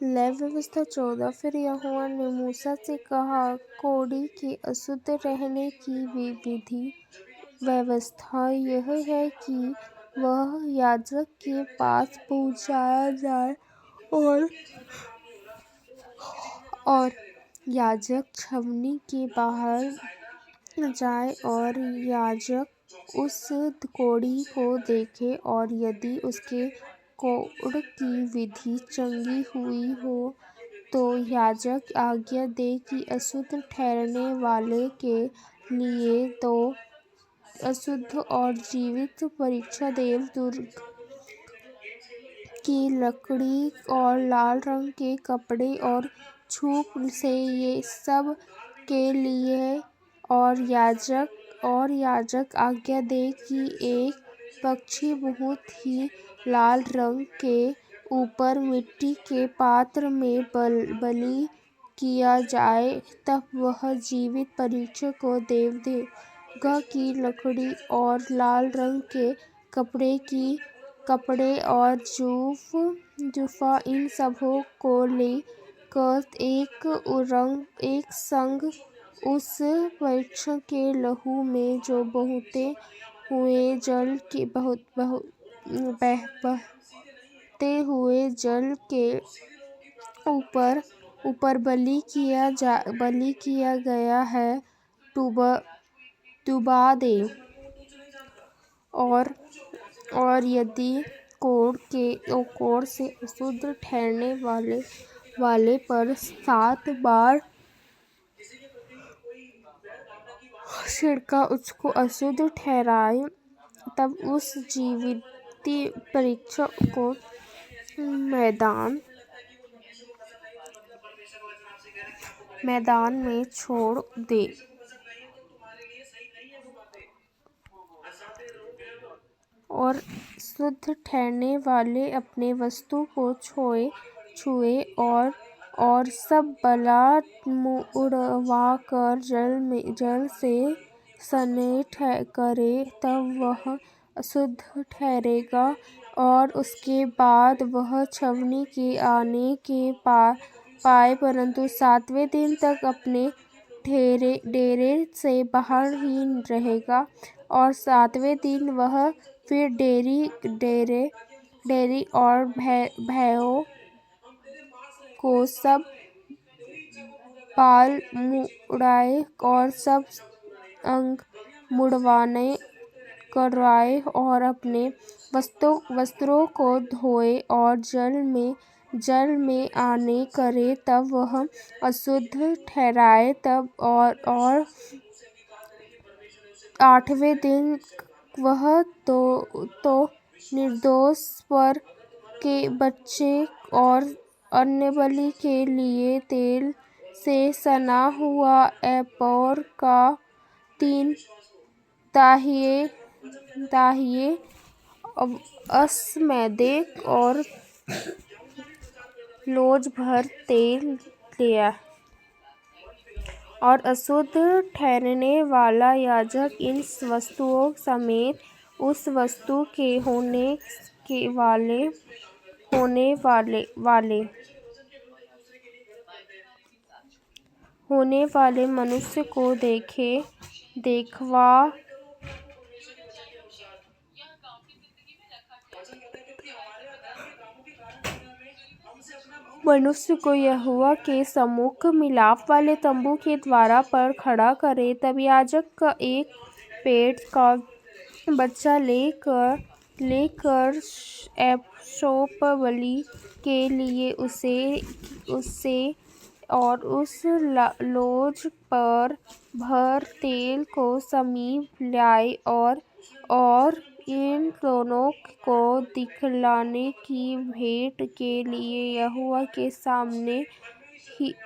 लय व्यवस्था 14। फिर यहोवा ने मूसा से कहा, कोढ़ी के अशुद्ध रहने की विधि व्यवस्था यह है कि वह याजक के पास पहुँचाया जाए और याजक छावनी के बाहर जाए और याजक उस कोढ़ी को देखे और यदि उसके कोढ़ की विधि चंगी हुई हो तो याजक आज्ञा दे कि अशुद्ध ठहरने वाले के लिए तो अशुद्ध और जीवित परीक्षा देवदूत की लकड़ी और लाल रंग के कपड़े और छूप से ये सब के लिए और याजक आज्ञा दे कि एक पक्षी बहुत ही लाल रंग के ऊपर मिट्टी के पात्र में बलि किया जाए। तब वह जीवित परीक्षा को देवदार की लकड़ी और लाल रंग के कपड़े और जूफा इन सबों को ले कर एक संग उस परीक्षा के लहू में जो बहते हुए जल के ऊपर बलि किया गया है डुबा दे। और यदि कोढ़ से अशुद्ध ठहरने वाले पर 7 बार छिड़का उसको अशुद्ध ठहराए, तब उस जीवित परीक्षा को मैदान में छोड़ दे। और शुद्ध ठहरने वाले अपने वस्तु को छुए और सब बला उड़वाकर जल से सनेट करे, तब वह अशुद्ध ठहरेगा। और उसके बाद वह छावनी के आने के पाए, परंतु 7वें दिन तक अपने डेरे से बाहर ही रहेगा। और 7वें दिन वह फिर डेरी और भयों को सब बाल मुड़ाए और सब अंग करवाए और अपने वस्त्रों को धोए और जल में आने करे, तब वह अशुद्ध ठहराए। तब और 8वें दिन वह तो निर्दोष पर के बच्चे और अन्नबलि के लिए तेल से सना हुआ एपोर का 3 दाहिये मैदे और लोज भर तेल ले। और अशुद्ध ठहरने वाला याजक इन वस्तुओं समेत उस वस्तु के होने वाले मनुष्य को देखवा मनुष्य को यहोवा के सम्मुख मिलाप वाले तंबू के द्वार पर खड़ा करे। तब याजक का एक पेड़ का बच्चा लेकर एपसोप बलि के लिए उसे और उस लोज पर भर तेल को समीप लाए और इन दोनों को दिखलाने की भेंट के लिए यहोवा के सामने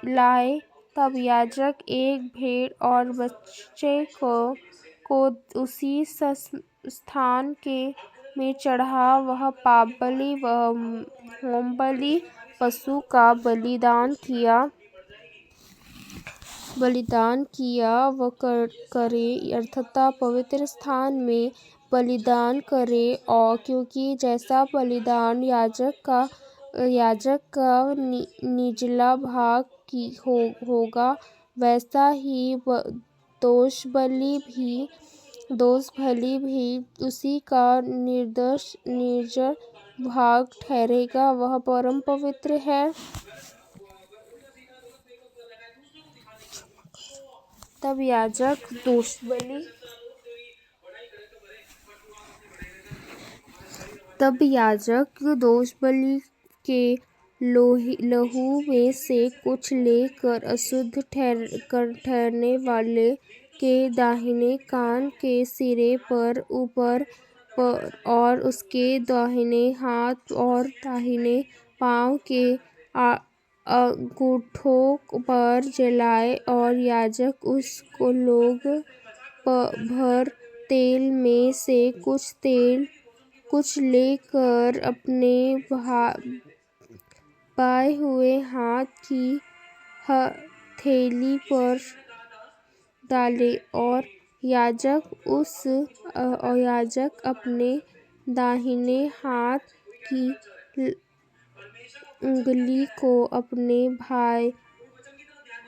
लाए। तब याजक एक भेड़ और बच्चे को उसी स्थान में चढ़ा वह पापबलि व होमबलि पशु का बलिदान किया व करे, अर्थात पवित्र स्थान में बलिदान करे। और क्योंकि जैसा बलिदान याजक का याजक का निचला भाग होगा, वैसा ही दोषबलि भी उसी का निर्जल भाग ठहरेगा, वह परम पवित्र है। तब याजक दोषबलि के लहू में से कुछ लेकर अशुद्ध ठहरने वाले के दाहिने कान के सिरे पर ऊपर और उसके दाहिने हाथ और दाहिने पाँव के अंगूठों पर जलाए, और याजक उस लोग भर तेल में से कुछ लेकर अपने बाएं हुए हाथ की हथेली पर डाले, और याजक अपने दाहिने हाथ की उंगली को अपने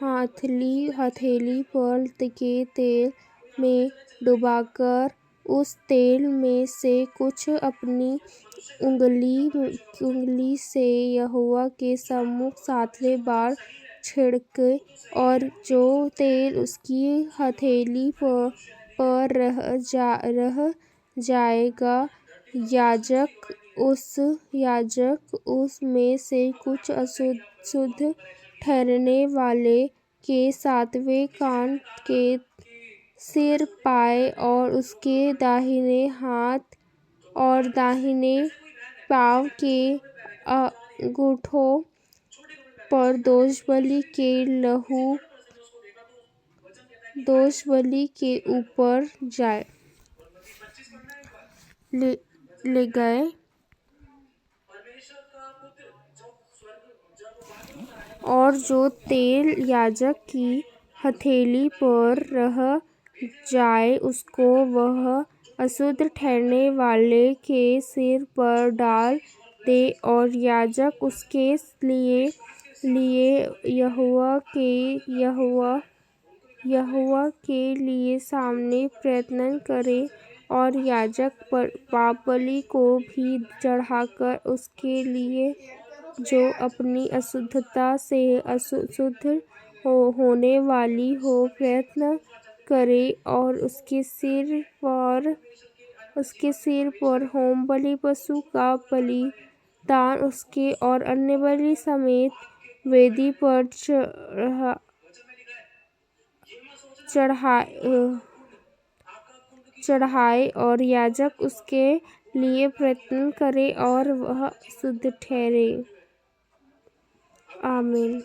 हथेली पर के तेल में डुबाकर उस तेल में से कुछ अपनी उंगली से यहोवा के सम्मुख 7वें बार छिड़के, और जो तेल उसकी हथेली पर रह जाएगा, याजक उस में से कुछ अशुद्ध ठहरने वाले के 7वें कान के सिर पाए और उसके दाहिने हाथ और दाहिने पाँव के अंगूठों पर दोषबलि के ऊपर ले गए, और जो तेल याजक की हथेली पर रह जाए उसको वह अशुद्ध ठहरने वाले के सिर पर डाल दे, और याजक उसके लिए यहोवा के लिए सामने प्रार्थना करे, और याजक पापबलि को भी चढ़ाकर उसके लिए जो अपनी अशुद्धता से अशुद्ध होने वाली हो प्रार्थना करे, और उसके सिर पर होमबलि पशु का बलिदान उसके और अन्य बलि समेत वेदी पर चढ़ाए, और याजक उसके लिए प्रार्थना करे और वह शुद्ध ठहरे। आमीन।